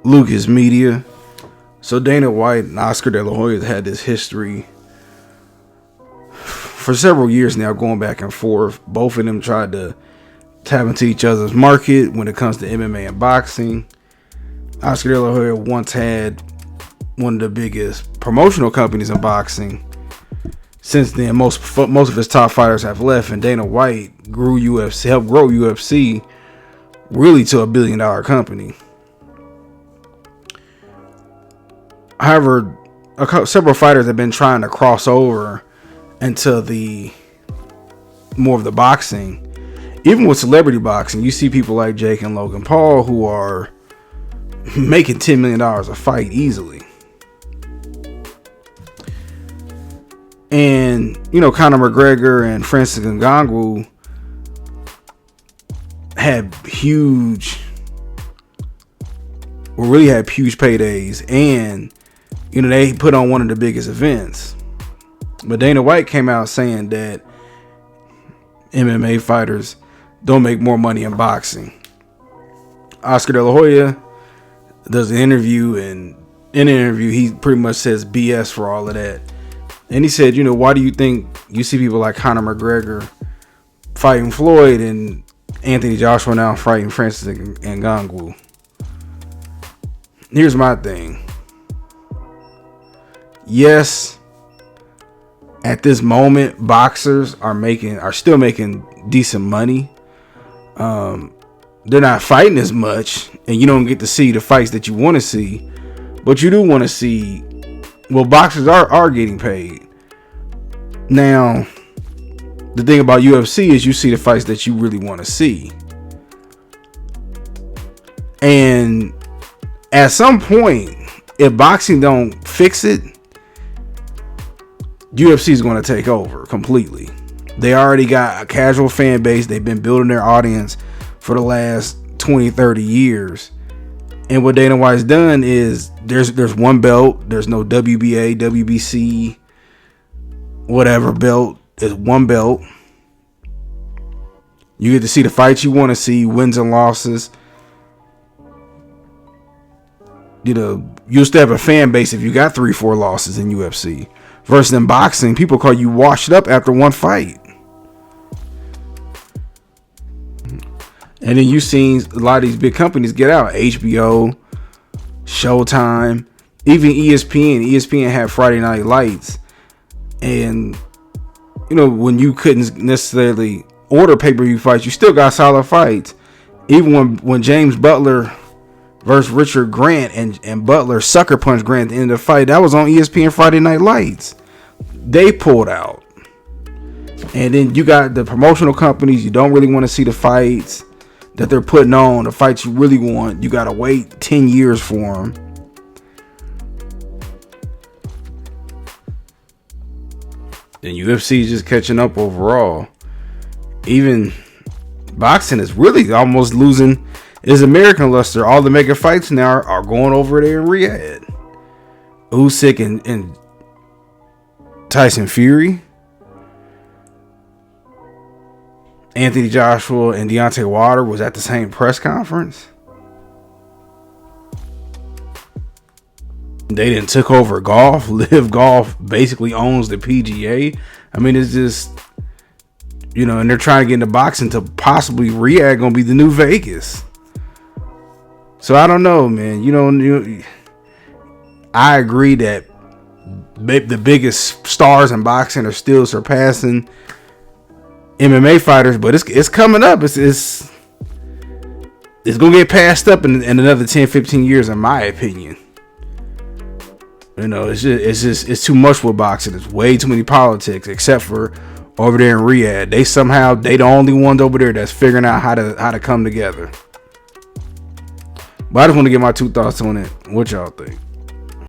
Lucas Media. So Dana White and Oscardelahoya had this history for several years now, going back and forth. Both of them tried to tap into each other's market when it comes to MMA and boxing. Oscardelahoya once had one of the biggest promotional companies in boxing. Since then, most of his top fighters have left, and Dana White helped grow UFC really to $1 billion company. However, several fighters have been trying to cross over into the more of the boxing. Even with celebrity boxing, you see people like Jake and Logan Paul who are making $10 million a fight easily. And, Conor McGregor and Francis Ngannou had huge paydays, and, they put on one of the biggest events. But Dana White came out saying that MMA fighters don't make more money in boxing. Oscardelahoya does an interview, and in the interview, he pretty much says BS for all of that. And he said, why do you think you see people like Conor McGregor fighting Floyd and Anthony Joshua now fighting Francis Ngannou? Here's my thing. Yes, at this moment, boxers are still making decent money. They're not fighting as much, and you don't get to see the fights that you want to see, but you do want to see. Well, boxers are getting paid. Now, the thing about UFC is you see the fights that you really want to see. And at some point, if boxing don't fix it, UFC is going to take over completely. They already got a casual fan base. They've been building their audience for the last 20, 30 years. And what Dana White's done is there's one belt. There's no WBA, WBC, whatever belt. There's one belt. You get to see the fights you want to see, wins and losses. You'll still have a fan base if you got 3-4 losses in UFC. Versus in boxing, people call you washed up after one fight. And then you've seen a lot of these big companies get out. HBO, Showtime, even ESPN. ESPN had Friday Night Lights. And, when you couldn't necessarily order pay-per-view fights, you still got solid fights. Even when James Butler versus Richard Grant and Butler sucker punched Grant at the end of the fight, that was on ESPN Friday Night Lights. They pulled out. And then you got the promotional companies. You don't really want to see the fights that they're putting on, the fights you really want. You gotta wait 10 years for them. And UFC is just catching up overall. Even boxing is really almost losing its American luster. All the mega fights now are going over there in Riyadh. Usyk and Tyson Fury, Anthony Joshua and Deontay Wilder was at the same press conference. They didn't took over golf. Live Golf basically owns the PGA. I mean, it's just, and they're trying to get into boxing to possibly Riyadh gonna be the new Vegas. So I don't know, man. I agree that the biggest stars in boxing are still surpassing MMA fighters, but it's coming up. It's gonna get passed up in another 10-15 years, in my opinion. It's too much with boxing. There's way too many politics, except for over there in Riyadh. They the only ones over there that's figuring out how to come together. But I just want to get my 2 thoughts on it. What y'all think?